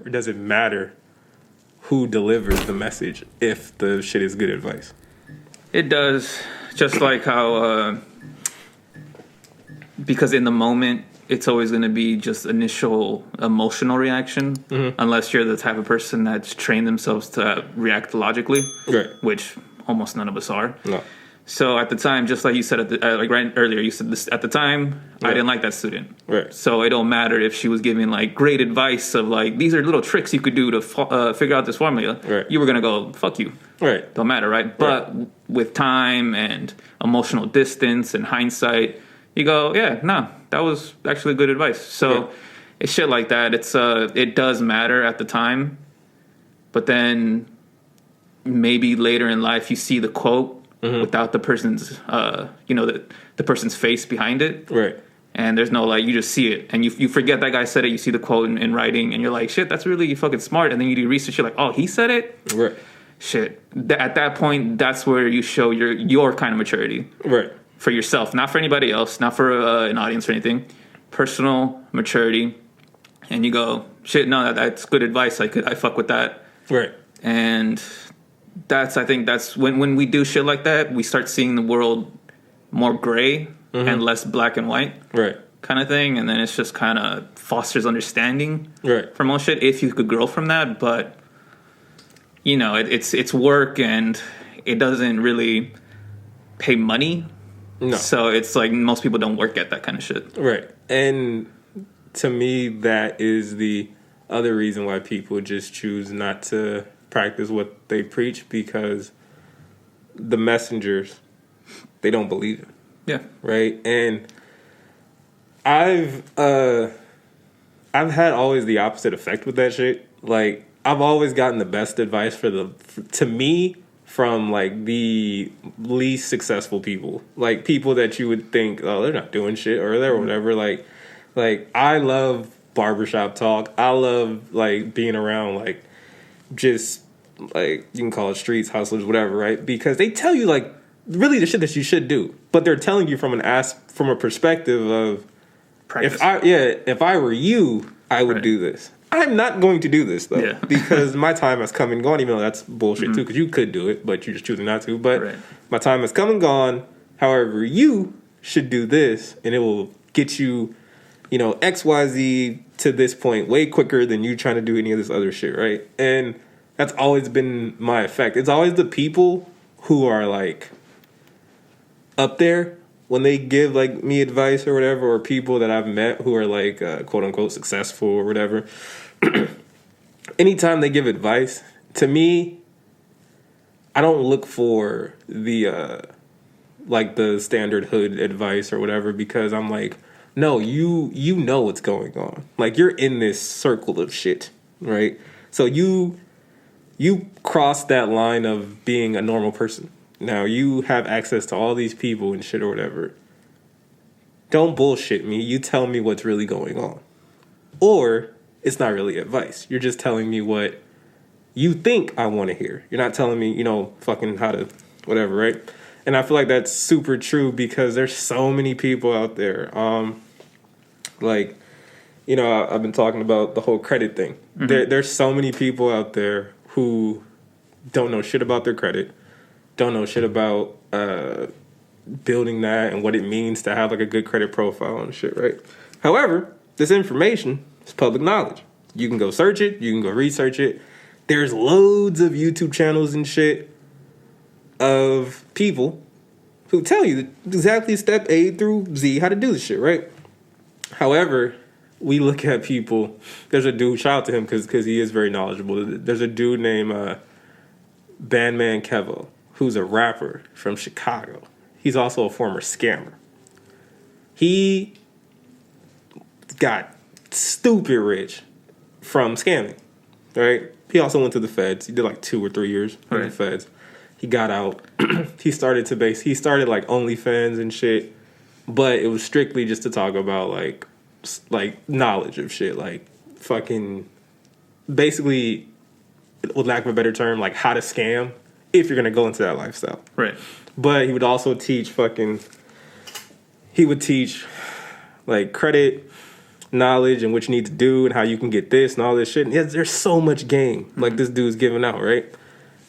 or does it matter who delivers the message if the shit is good advice? It does. Just like how, because in the moment, it's always going to be just initial emotional reaction, unless you're the type of person that's trained themselves to react logically, Right. which almost none of us are. No. So at the time, just like you said, like right earlier, you said this at the time, I didn't like that student. Right. So it don't matter if she was giving like great advice of like, these are little tricks you could do to figure out this formula. Right. You were going to go, fuck you. Right. Don't matter, right? But with time and emotional distance and hindsight, you go, yeah, no, that was actually good advice. So it's shit like that. It does matter at the time, but then maybe later in life you see the quote without the person's, the person's face behind it. Right. And there's no, like, you just see it. And you forget that guy said it. You see the quote in writing, and you're like, shit, that's really fucking smart. And then you do research, you're like, oh, he said it? Right. Shit. At that point, that's where you show your kind of maturity. Right. For yourself, not for anybody else, not for an audience or anything. Personal maturity. And you go, shit, no, that's good advice. I fuck with that. Right. And I think that's when we do shit like that, we start seeing the world more gray and less black and white. Right. Kind of thing. And then it's just kind of fosters understanding. Right. For most shit, if you could grow from that. But, it's work, and it doesn't really pay money. No. So it's like most people don't work at that kind of shit. Right. And to me, that is the other reason why people just choose not to practice what they preach, because the messengers, they don't believe it. Yeah. Right. And I've had always the opposite effect with that shit. Like, I've always gotten the best advice to me from like the least successful people, like people that you would think, oh, they're not doing shit or they're whatever. Like I love barbershop talk. I love like being around like just like, you can call it streets, hustlers, whatever, right? Because they tell you like really the shit that you should do, but they're telling you from a perspective of Practice. if I were you, I would do this. I'm not going to do this, though, because my time has come and gone, even though that's bullshit, too, because you could do it, but you're just choosing not to. But my time has come and gone. However, you should do this, and it will get you, XYZ to this point way quicker than you trying to do any of this other shit, right? And that's always been my effect. It's always the people who are, like, up there when they give, like, me advice or whatever, or people that I've met who are, like, quote-unquote successful or whatever. Anytime they give advice, to me, I don't look for the, like, the standard hood advice or whatever, because I'm like, no, you know what's going on. Like, you're in this circle of shit, right? So you cross that line of being a normal person. Now, you have access to all these people and shit or whatever. Don't bullshit me. You tell me what's really going on. Or it's not really advice. You're just telling me what you think I want to hear. You're not telling me, fucking how to whatever, right? And I feel like that's super true because there's so many people out there. I've been talking about the whole credit thing. There's so many people out there who don't know shit about their credit, don't know shit about building that and what it means to have like a good credit profile and shit, right? However, this information is public knowledge. You can go search it, you can go research it. There's loads of YouTube channels and shit of people who tell you exactly step A through Z how to do this shit, right? However, we look at people, there's a dude, shout out to him because he is very knowledgeable. There's a dude named Bandman Kevo, who's a rapper from Chicago. He's also a former scammer. He got stupid rich from scamming, right? He also went to the feds. He did like 2 or 3 years in the feds. He got out. He started like OnlyFans and shit, but it was strictly just to talk about like knowledge of shit, like fucking basically, with lack of a better term, like how to scam if you're gonna go into that lifestyle. Right. But he would also teach like credit, knowledge and what you need to do and how you can get this and all this shit. And yes, there's so much game like this dude's giving out, right?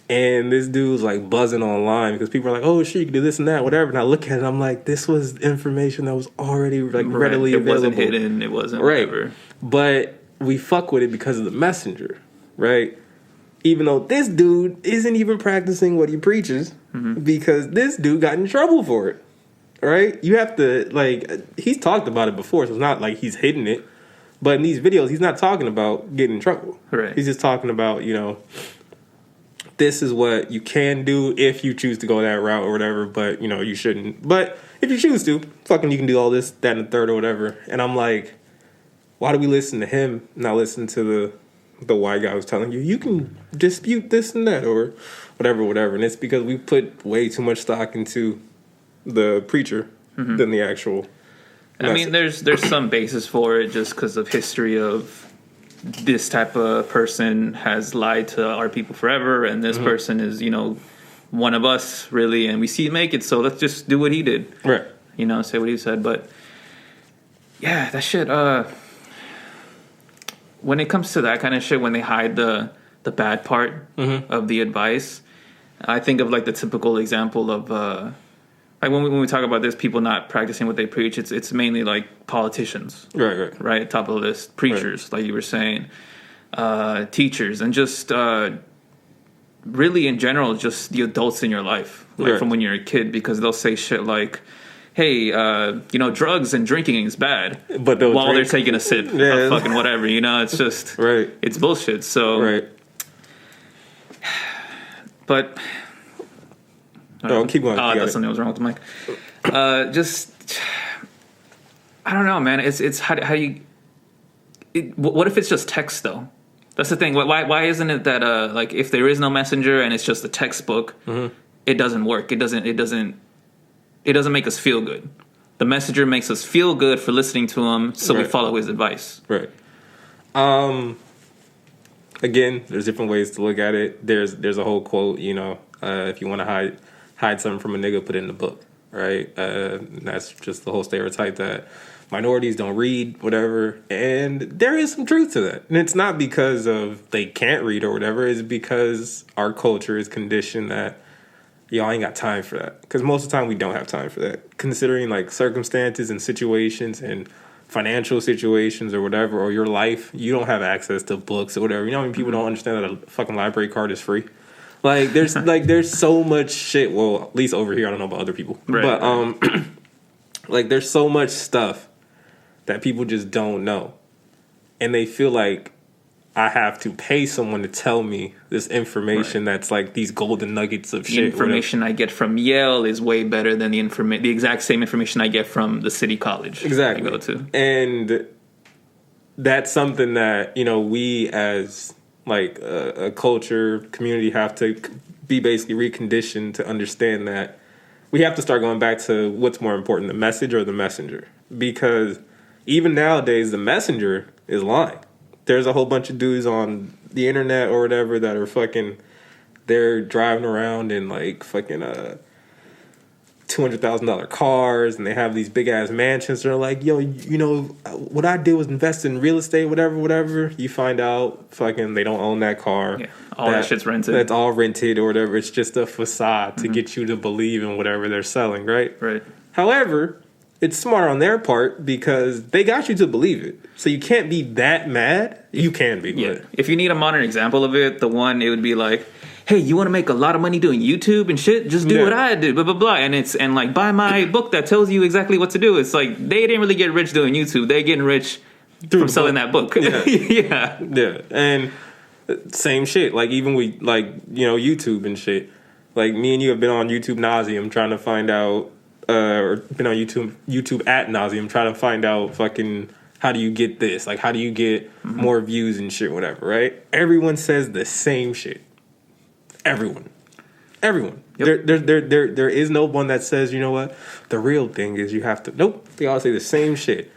And this dude's like buzzing online because people are like, oh shit, you can do this and that, whatever. And I look at it, I'm like, this was information that was already like readily available. It wasn't hidden. It wasn't whatever. But we fuck with it because of the messenger, right? Even though this dude isn't even practicing what he preaches because this dude got in trouble for it, right? You have to, like, he's talked about it before, so it's not like he's hidden it. But in these videos, he's not talking about getting in trouble. Right. He's just talking about, you know, this is what you can do if you choose to go that route or whatever, but, you know, you shouldn't. But if you choose to, fucking you can do all this, that, and the third or whatever. And I'm like, why do we listen to him, not listen to the white guy who's telling you, you can dispute this and that or whatever. And it's because we put way too much stock into the preacher than the actual message. I mean, there's some basis for it just because of history of this type of person has lied to our people forever, and this person is, you know, one of us, really, and we see him make it, so let's just do what he did. Right. You know, say what he said. But, yeah, that shit, when it comes to that kind of shit, when they hide the bad part of the advice, I think of, like, the typical example of, like, when we talk about this, people not practicing what they preach, it's mainly, like, politicians. Right, top of the list. Preachers, like you were saying. Teachers, and just, really, in general, just the adults in your life. Like, from when you're a kid, because they'll say shit like, hey, you know, drugs and drinking is bad. But while they're taking a sip of fucking whatever, you know, it's just, it's bullshit. So, but, keep going. Oh, that's something that was wrong with the mic. Just, I don't know, man. It's how you, what if it's just text though? That's the thing. Why isn't it that, like, if there is no messenger and it's just a textbook, it doesn't work. It doesn't make us feel good. The messenger makes us feel good for listening to him, so we follow his advice. Right. Again, there's different ways to look at it. There's a whole quote, you know, if you want to hide something from a nigga, put it in the book, right? That's just the whole stereotype that minorities don't read, whatever. And there is some truth to that. And it's not because of they can't read or whatever. It's because our culture is conditioned that, y'all ain't got time for that. Because most of the time we don't have time for that. Considering, like, circumstances and situations and financial situations or whatever, or your life, you don't have access to books or whatever. You know how many people don't understand that a fucking library card is free? Like, there's so much shit. Well, at least over here, I don't know about other people. But, like, there's so much stuff that people just don't know. And they feel like I have to pay someone to tell me this information that's like these golden nuggets of shit. The information I get from Yale is way better than the exact same information I get from the city college I go to. And that's something that, you know, we as like a culture, community have to be basically reconditioned to understand that we have to start going back to what's more important, the message or the messenger. Because even nowadays, the messenger is lying. There's a whole bunch of dudes on the internet or whatever that are fucking, they're driving around in like fucking $200,000 cars, and they have these big ass mansions. They're like, yo, you know, what I did was invest in real estate, whatever. You find out fucking they don't own that car. Yeah, all that shit's rented. That's all rented or whatever. It's just a facade to get you to believe in whatever they're selling, right? Right. However, it's smart on their part because they got you to believe it. So you can't be that mad. You can be. Yeah. If you need a modern example of it, it would be like, hey, you want to make a lot of money doing YouTube and shit? Just do what I did, blah, blah, blah. And like, buy my book that tells you exactly what to do. It's like, they didn't really get rich doing YouTube. They're getting rich from selling that book. Yeah. Yeah. And same shit. Like, even with, like, you know, YouTube and shit. Like, me and you have been on YouTube nauseum trying to find out, or been on YouTube at nauseum trying to find out fucking how do you get this? Like, how do you get more views and shit, whatever, right? Everyone says the same shit. Everyone. Yep. There is no one that says, you know what? The real thing is you have to. Nope. They all say the same shit.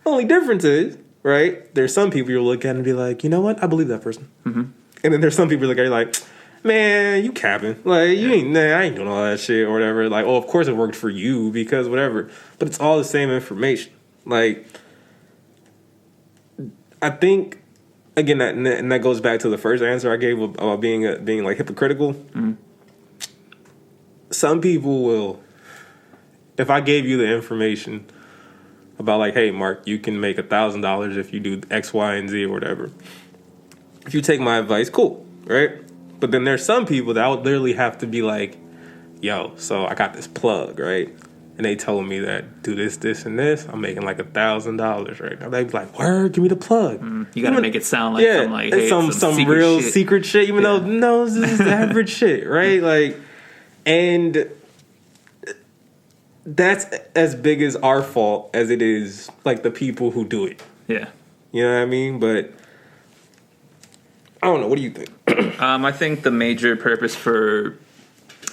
The only difference is, right? There's some people you'll look at and be like, you know what? I believe that person. And then there's some people you look at and you're like, man, you capping. Like, you ain't, I ain't doing all that shit or whatever. Like, oh, of course it worked for you because whatever. But it's all the same information. Like, I think again that goes back to the first answer I gave about being like hypocritical. Mm-hmm. Some people will, if I gave you the information about like, hey, Mark, you can make $1,000 if you do X, Y, and Z or whatever. If you take my advice, cool, right? But then there's some people that I would literally have to be like, yo, so I got this plug, right? And they told me that do this, this, and this. I'm making like $1,000 right now. They'd be like, word, give me the plug. You got to make it sound like some like, hey, some secret real shit. Secret shit, even though no, this is average shit, right? Like, and that's as big as our fault as it is like the people who do it. Yeah, you know what I mean. But I don't know. What do you think? I think the major purpose for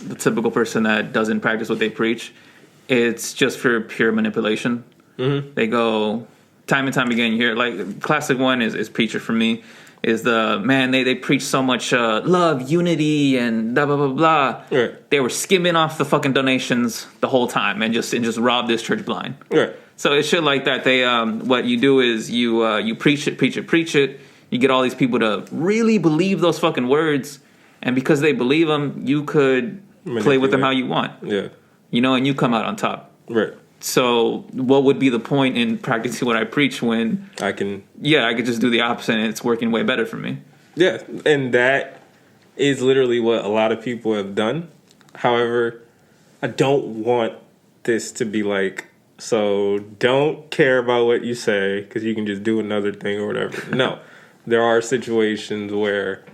the typical person that doesn't practice what they preach, it's just for pure manipulation. Mm-hmm. They go time and time again. You hear like classic one is preacher for me. Is the man they preach so much love, unity, and blah blah blah blah. Right. They were skimming off the fucking donations the whole time and just robbed this church blind. Right. So it's shit like that. They what you do is you preach it. You get all these people to really believe those fucking words, and because they believe them, you could play with them how you want. Yeah. You know, and you come out on top. Right. So what would be the point in practicing what I preach when I could just do the opposite and it's working way better for me? Yeah, and that is literally what a lot of people have done. However, I don't want this to be like, so don't care about what you say because you can just do another thing or whatever. No, there are situations where,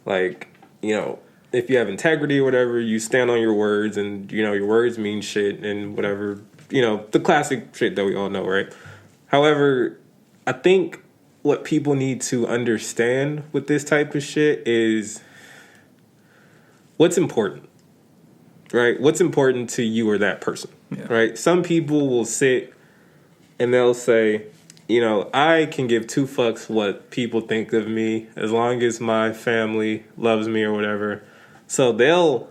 like, you know, if you have integrity or whatever, you stand on your words and, you know, your words mean shit and whatever. You know, the classic shit that we all know, right? However, I think what people need to understand with this type of shit is what's important, right? What's important to you or that person, right? Some people will sit and they'll say, you know, I can give two fucks what people think of me as long as my family loves me or whatever. So they'll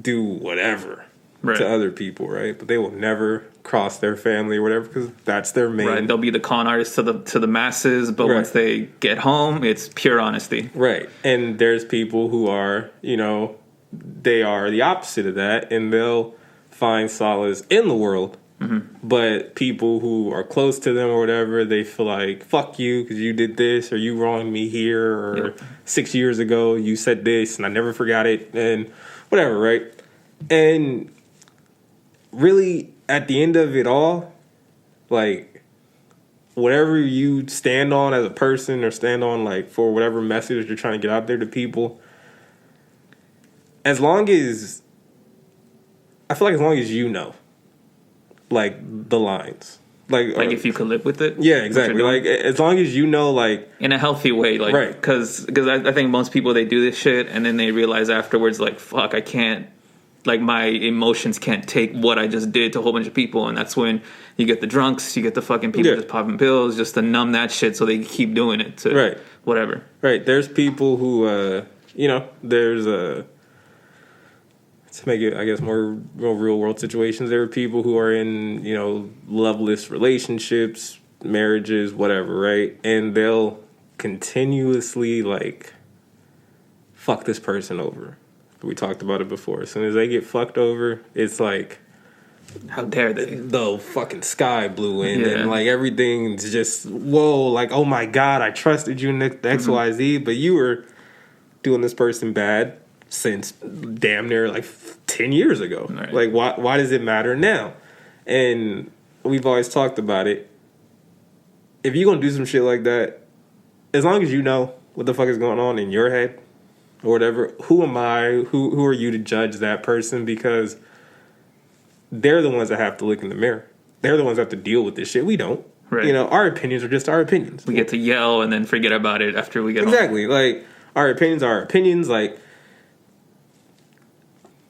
do whatever. Right. To other people, right? But they will never cross their family or whatever because that's their main. Right, they'll be the con artists to the masses, but once they get home, it's pure honesty. Right, and there's people who are, you know, they are the opposite of that, and they'll find solace in the world. Mm-hmm. But people who are close to them or whatever, they feel like fuck you because you did this or you wronged me here or 6 years ago you said this and I never forgot it and whatever, right? And really, at the end of it all, like, whatever you stand on as a person or stand on, like, for whatever message you're trying to get out there to people, as long as you know, like, the lines. Like if you could live with it? Yeah, exactly. Like, as long as you know, like... in a healthy way, like... Right. Because I think most people, they do this shit, and then they realize afterwards, like, fuck, I can't... like, my emotions can't take what I just did to a whole bunch of people. And that's when you get the drunks, you get the fucking people just popping pills just to numb that shit so they can keep doing it to whatever. Right. There's people who, you know, there's to make it, I guess, more real world situations, there are people who are in, you know, loveless relationships, marriages, whatever, right? And they'll continuously, like, fuck this person over. We talked about it before. As soon as they get fucked over, it's like, how dare they? The fucking sky blew in and like everything's just whoa, like, oh my god, I trusted you in the XYZ, but you were doing this person bad since damn near like 10 years ago. Right. Like, why does it matter now? And we've always talked about it. If you're gonna do some shit like that, as long as you know what the fuck is going on in your head or whatever, who am I? Who are you to judge that person? Because they're the ones that have to look in the mirror. They're the ones that have to deal with this shit. We don't. Right. You know, our opinions are just our opinions. We get to yell and then forget about it after we get exactly. home. Like, our opinions are our opinions. Like,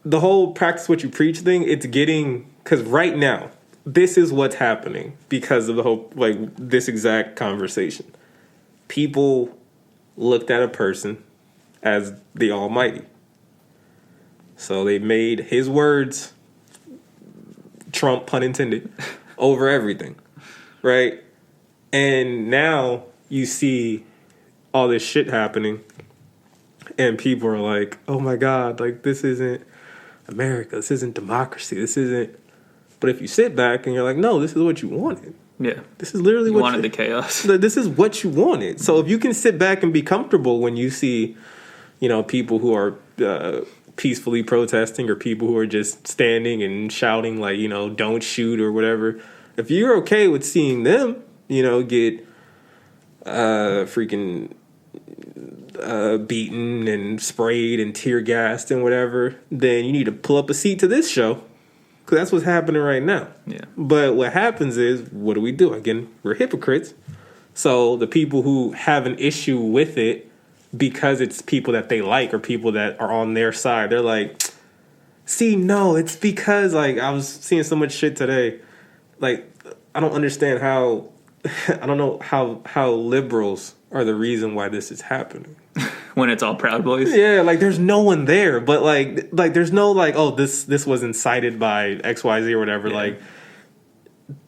the whole practice what you preach thing, it's getting... because right now, this is what's happening because of the whole, like, this exact conversation. People looked at a person as the Almighty. So they made his words, Trump, pun intended, over everything, right? And now you see all this shit happening, and people are like, "Oh my God, like this isn't America. This isn't democracy. This isn't." But if you sit back and you're like, "No, this is what you wanted. Yeah. This is literally You what wanted the chaos. This is what you wanted." So if you can sit back and be comfortable when you see, people who are peacefully protesting or people who are just standing and shouting like, don't shoot or whatever. If you're okay with seeing them, get freaking beaten and sprayed and tear gassed and whatever, then you need to pull up a seat to this show, because that's what's happening right now. Yeah. But what happens is, what do? Again, we're hypocrites. So the people who have an issue with it because it's people that they like or people that are on their side, they're like, see, no, it's because, like, I was seeing so much shit today. Like, I don't understand how, I don't know how liberals are the reason why this is happening. When it's all Proud Boys? Yeah, like, there's no one there. But, like there's no, like, oh, this was incited by XYZ or whatever. Yeah. Like,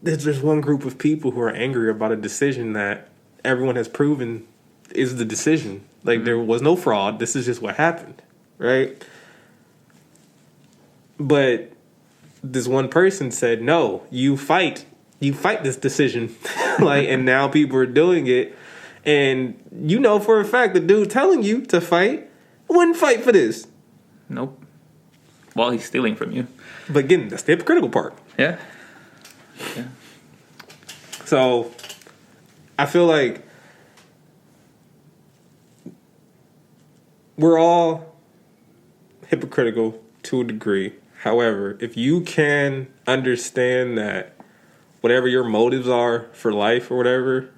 there's one group of people who are angry about a decision that everyone has proven is the decision. Like, there was no fraud. This is just what happened, right? But this one person said, no, you fight this decision. Like, and now people are doing it. And for a fact, the dude telling you to fight wouldn't fight for this. Nope. Well, he's stealing from you. But again, that's the hypocritical part. Yeah. Yeah. So, I feel like we're all hypocritical to a degree. However, if you can understand that whatever your motives are for life or whatever,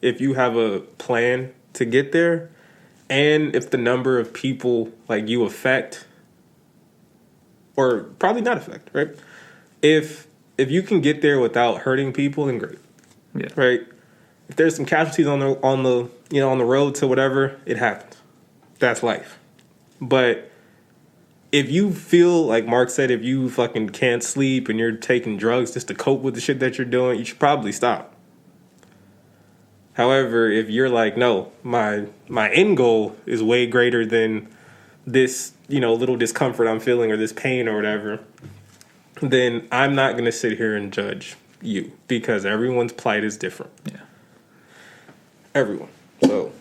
if you have a plan to get there, and if the number of people like you affect, or probably not affect, right? If you can get there without hurting people, then great. Yeah. Right? If there's some casualties on the road to whatever, it happens. That's life. But if you feel, like Mark said, if you fucking can't sleep and you're taking drugs just to cope with the shit that you're doing, you should probably stop. However, if you're like, no, my end goal is way greater than this, little discomfort I'm feeling or this pain or whatever, then I'm not going to sit here and judge you, because everyone's plight is different. Yeah. Everyone. So